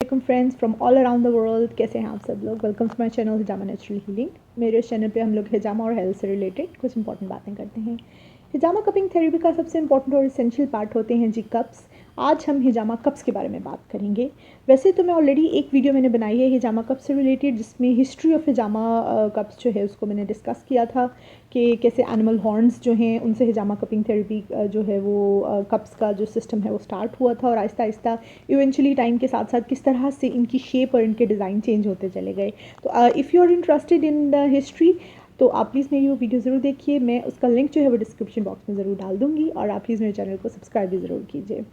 Welcome friends from all around the world. कैसे हैं आप सब लोग? वेलकम टू माय चैनल हिजामा नेचुरल हीलिंग। मेरे इस चैनल पे हम लोग हिजामा और हेल्थ से रिलेटेड कुछ इंपॉर्टेंट बातें करते हैं। हिजामा कपिंग थेरेपी का सबसे इंपॉर्टेंट और एसेंशियल पार्ट होते हैं जी कप्स। आज हम हिजामा कप्स के बारे में बात करेंगे। वैसे तो मैं ऑलरेडी एक वीडियो मैंने बनाई है हिजामा कप्स से रिलेटेड, जिसमें हिस्ट्री ऑफ हिजामा कप्स जो है उसको मैंने डिस्कस किया था कि कैसे एनिमल हॉर्न्स जो हैं उनसे हिजामा कपिंग थेरेपी जो है वो कप्स का जो सिस्टम है वो स्टार्ट हुआ था, और आहिस्ता आहिस्ता इवेंचुअली टाइम के साथ साथ किस तरह से इनकी शेप और इनके डिज़ाइन चेंज होते चले गए। तो if you are interested in the history तो आप प्लीज़ मेरी वो वीडियो ज़रूर देखिए। मैं उसका लिंक जो है वो डिस्क्रिप्शन बॉक्स में ज़रूर डाल दूँगी, और आप प्लीज़ मेरे चैनल को सब्सक्राइब भी ज़रूर कीजिए।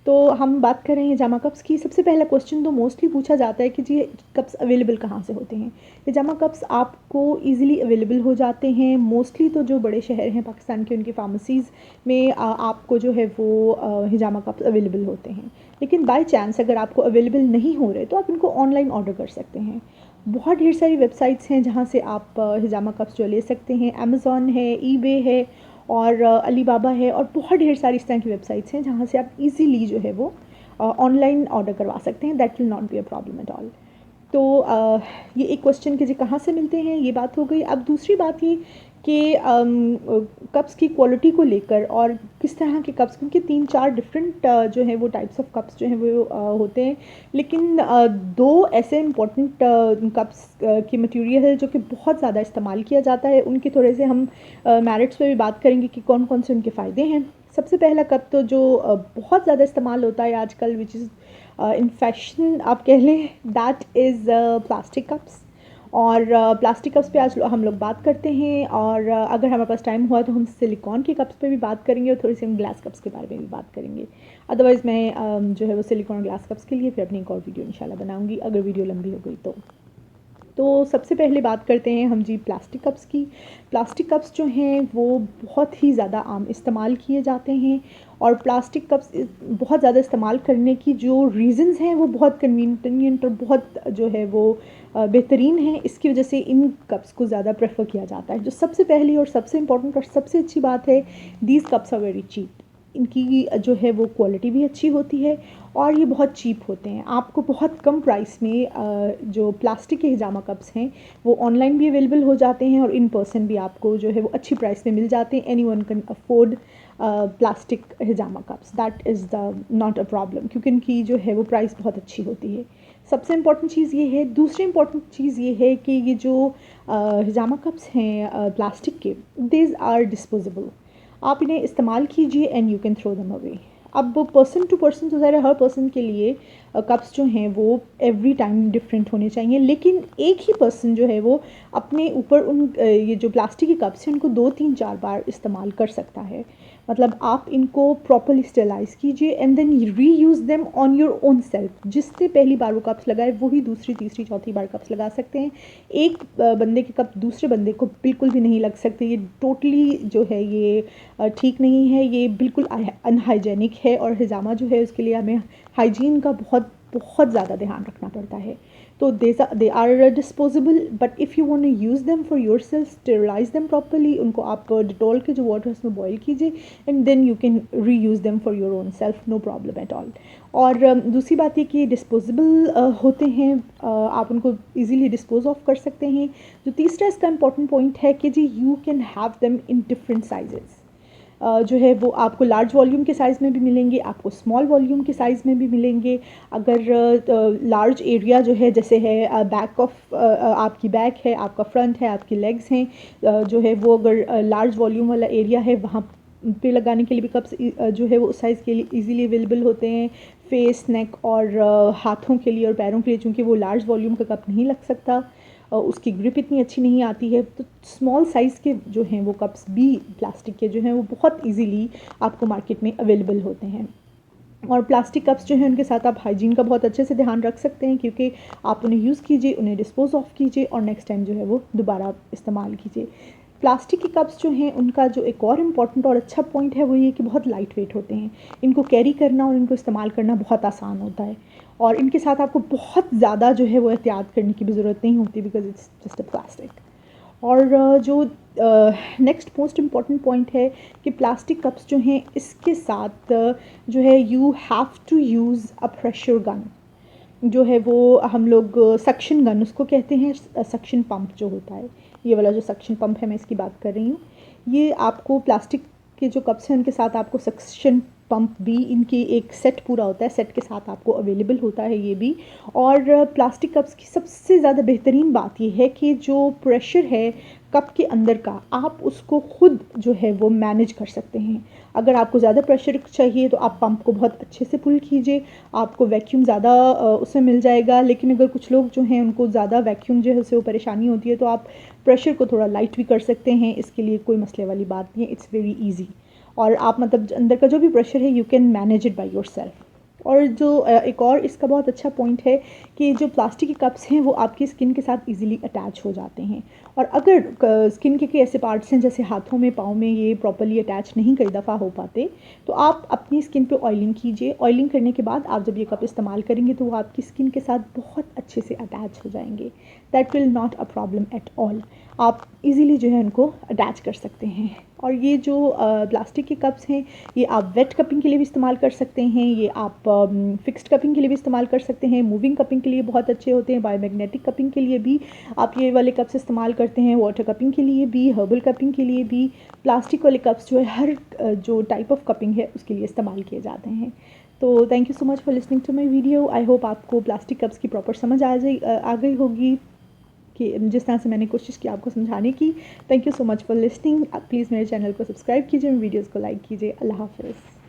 तो हम बात कर रहे हैं हिजामा कप्स की। सबसे पहला क्वेश्चन तो मोस्टली पूछा जाता है कि जी कप्स अवेलेबल कहाँ से होते हैं। हिजामा कप्स आपको इजीली अवेलेबल हो जाते हैं। मोस्टली तो जो बड़े शहर हैं पाकिस्तान के, उनकी फार्मेसीज़ में आपको जो है वो हिजामा कप्स अवेलेबल होते हैं। लेकिन बाय चांस अगर आपको अवेलेबल नहीं हो रहे तो आप इनको ऑनलाइन ऑर्डर कर सकते हैं। बहुत ढेर सारी वेबसाइट्स हैं जहाँ से आप हिजामा कप्स जो ले सकते हैं। अमेज़ॉन है, ईबे है, और अलीबाबा है, और बहुत ढेर सारी इस तरह की वेबसाइट्स हैं जहाँ से आप इजीली जो है वो ऑनलाइन ऑर्डर करवा सकते हैं। That will not be a problem at all. तो ये एक क्वेश्चन कि जी कहाँ से मिलते हैं, ये बात हो गई। अब दूसरी बात ये कि कप्स की क्वालिटी को लेकर और किस तरह के कप्स, क्योंकि 3-4 डिफरेंट जो है वो टाइप्स ऑफ कप्स जो हैं वो होते हैं। लेकिन दो ऐसे इम्पोर्टेंट कप्स की मटेरियल है जो कि बहुत ज़्यादा इस्तेमाल किया जाता है। उनके थोड़े से हम मेरिट्स पे भी बात करेंगे कि कौन कौन से उनके फ़ायदे हैं। सबसे पहला कप तो जो बहुत ज़्यादा इस्तेमाल होता है आजकल, विच इज़ इन फैशन आप कह लें, दैट इज़ प्लास्टिक कप्स। और प्लास्टिक कप्स पे आज हम लोग बात करते हैं, और अगर हमारे पास टाइम हुआ तो हम सिलिकॉन के कप्स पे भी बात करेंगे, और थोड़ी सी हम ग्लास कप्स के बारे में भी बात करेंगे। अदरवाइज़ मैं जो है वो सिलिकॉन और ग्लास कप्स के लिए फिर अपनी एक और वीडियो इंशाल्लाह बनाऊंगी, अगर वीडियो लंबी हो गई तो सबसे पहले बात करते हैं हम जी प्लास्टिक कप्स की। प्लास्टिक कप्स जो हैं वो बहुत ही ज़्यादा आम इस्तेमाल किए जाते हैं, और प्लास्टिक कप्स बहुत ज़्यादा इस्तेमाल करने की जो रीज़न्स हैं वो बहुत कन्वीनियंट और बहुत जो है वो बेहतरीन है। इसकी वजह से इन कप्स को ज़्यादा प्रेफर किया जाता है। जो सबसे पहली और सबसे इम्पॉर्टेंट और सबसे अच्छी बात है, these cups are very cheap. इनकी जो है वो क्वालिटी भी अच्छी होती है, और ये बहुत चीप होते हैं। आपको बहुत कम प्राइस में जो प्लास्टिक के हिजामा कप्स हैं वो ऑनलाइन भी अवेलेबल हो जाते हैं, और इन पर्सन भी आपको जो है वो अच्छी प्राइस में मिल जाते हैं। Any one can afford plastic hijama cups, that is the not a problem, क्योंकि इनकी जो है वो प्राइस बहुत अच्छी होती है। सबसे इम्पॉर्टेंट चीज़ ये है। दूसरी इम्पॉर्टेंट चीज़ ये है कि ये जो हिजामा कप्स हैं प्लास्टिक के, दीज आर डिस्पोजेबल। आप इन्हें इस्तेमाल कीजिए and you can throw them away. अब पर्सन टू पर्सन तो ज़रा हर पर्सन के लिए कप्स जो हैं वो एवरी टाइम डिफरेंट होने चाहिए, लेकिन एक ही पर्सन जो है वो अपने ऊपर ये जो प्लास्टिक के कप्स हैं उनको 2-3-4 बार इस्तेमाल कर सकता है। मतलब आप इनको प्रॉपरली स्टेलाइज कीजिए एंड देन री use them on your own self. जिससे पहली बार वो कप्स लगाए वही दूसरी, तीसरी, चौथी बार कप्स लगा सकते हैं। एक बंदे के कप दूसरे बंदे को बिल्कुल भी नहीं लग सकते। ये टोटली जो है ये ठीक नहीं है, ये बिल्कुल अनहाइजेनिक है, और हिजामा जो है उसके लिए हमें हाइजीन का बहुत बहुत ज़्यादा ध्यान रखना पड़ता है। तो they are disposable, but if you want to use them for your self, sterilise them properly. उनको आप डिटॉल के जो वाटर है उसमें बॉयल कीजिए, and then you can reuse them for your own self, no problem at all. और दूसरी बात ये कि डिस्पोजेबल होते हैं, आप उनको ईज़िली डिस्पोज ऑफ कर सकते हैं। जो तीसरा इसका इंपॉर्टेंट पॉइंट है कि जी you can have them in different sizes. जो है वो आपको लार्ज वॉल्यूम के साइज़ में भी मिलेंगे, आपको स्मॉल वॉल्यूम के साइज़ में भी मिलेंगे। अगर लार्ज एरिया जो है, जैसे है बैक ऑफ आपकी बैक है, आपका फ्रंट है, आपकी लेग्स हैं, जो है वो अगर लार्ज वॉल्यूम वाला एरिया है वहाँ पे लगाने के लिए भी कप्स जो है वो उस साइज़ के लिए इजीली अवेलेबल होते हैं। फेस, नेक और हाथों के लिए और पैरों के लिए, चूँकि वो लार्ज वॉल्यूम का कप नहीं लग सकता, उसकी ग्रिप इतनी अच्छी नहीं आती है, तो स्मॉल साइज़ के जो हैं वो कप्स भी प्लास्टिक के जो हैं वो बहुत इजीली आपको मार्केट में अवेलेबल होते हैं। और प्लास्टिक कप्स जो हैं उनके साथ आप हाइजीन का बहुत अच्छे से ध्यान रख सकते हैं, क्योंकि आप उन्हें यूज़ कीजिए, उन्हें डिस्पोज ऑफ कीजिए, और नेक्स्ट टाइम जो है वो दोबारा इस्तेमाल कीजिए। प्लास्टिक के कप्स जो हैं उनका जो एक और इम्पॉर्टेंट और अच्छा पॉइंट है वो ये कि बहुत लाइट वेट होते हैं। इनको कैरी करना और इनको इस्तेमाल करना बहुत आसान होता है, और इनके साथ आपको बहुत ज़्यादा जो है वो एहतियात करने की भी ज़रूरत नहीं होती, because it's just a plastic. और जो नेक्स्ट मोस्ट इम्पॉर्टेंट पॉइंट है कि प्लास्टिक कप्स जो हैं इसके साथ जो है you have to use a pressure gun. जो है वो हम लोग सक्शन गन उसको कहते हैं, सक्शन पंप जो होता है, ये वाला जो सक्शन पंप है मैं इसकी बात कर रही हूँ। ये आपको प्लास्टिक के जो कप्स हैं उनके साथ आपको सक्शन पंप भी, इनकी एक सेट पूरा होता है, सेट के साथ आपको अवेलेबल होता है ये भी। और प्लास्टिक कप्स की सबसे ज़्यादा बेहतरीन बात ये है कि जो प्रेशर है कप के अंदर का, आप उसको खुद जो है वो मैनेज कर सकते हैं। अगर आपको ज़्यादा प्रेशर चाहिए तो आप पंप को बहुत अच्छे से पुल कीजिए, आपको वैक्यूम ज़्यादा उसमें मिल जाएगा। लेकिन अगर कुछ लोग जो हैं उनको ज़्यादा वैक्यूम जो है उससे वो परेशानी होती है, तो आप प्रेशर को थोड़ा लाइट भी कर सकते हैं, इसके लिए कोई मसले वाली बात नहीं है, इट्स वेरी ईजी। और आप मतलब अंदर का जो भी प्रेशर है you can manage it by yourself. और जो एक और इसका बहुत अच्छा पॉइंट है कि जो प्लास्टिक के कप्स हैं वो आपकी स्किन के साथ इजीली अटैच हो जाते हैं। और अगर स्किन के ऐसे पार्ट्स हैं जैसे हाथों में, पाँव में, ये प्रॉपर्ली अटैच नहीं कई दफ़ा हो पाते, तो आप अपनी स्किन पे ऑयलिंग कीजिए। ऑयलिंग करने के बाद आप जब ये कप इस्तेमाल करेंगे तो वो आपकी स्किन के साथ बहुत अच्छे से अटैच हो जाएंगे। That will not a problem at all. आप इजीली जो है उनको अटैच कर सकते हैं। और ये जो प्लास्टिक के कप्स हैं ये आप वेट कपिंग के लिए भी इस्तेमाल कर सकते हैं, ये आप फिक्स्ड कपिंग के लिए भी इस्तेमाल कर सकते हैं, मूविंग कपिंग के लिए बहुत अच्छे होते हैं, बायोमैग्नेटिक कपिंग के लिए भी आप ये वाले कप्स इस्तेमाल करते हैं, वाटर कपिंग के लिए भी, हर्बल कपिंग के लिए भी। प्लास्टिक वाले कप्स जो है हर जो टाइप ऑफ कपिंग है उसके लिए इस्तेमाल किए जाते हैं। तो thank you so much for listening to my video. I hope आपको प्लास्टिक कप्स की प्रॉपर समझ आ गई होगी कि जिस तरह से मैंने कोशिश की आपको समझाने की। Thank you so much for listening. Please मेरे चैनल को सब्सक्राइब कीजिए, मेरे वीडियोज़ को लाइक कीजिए। अल्लाह हाफ़िज़।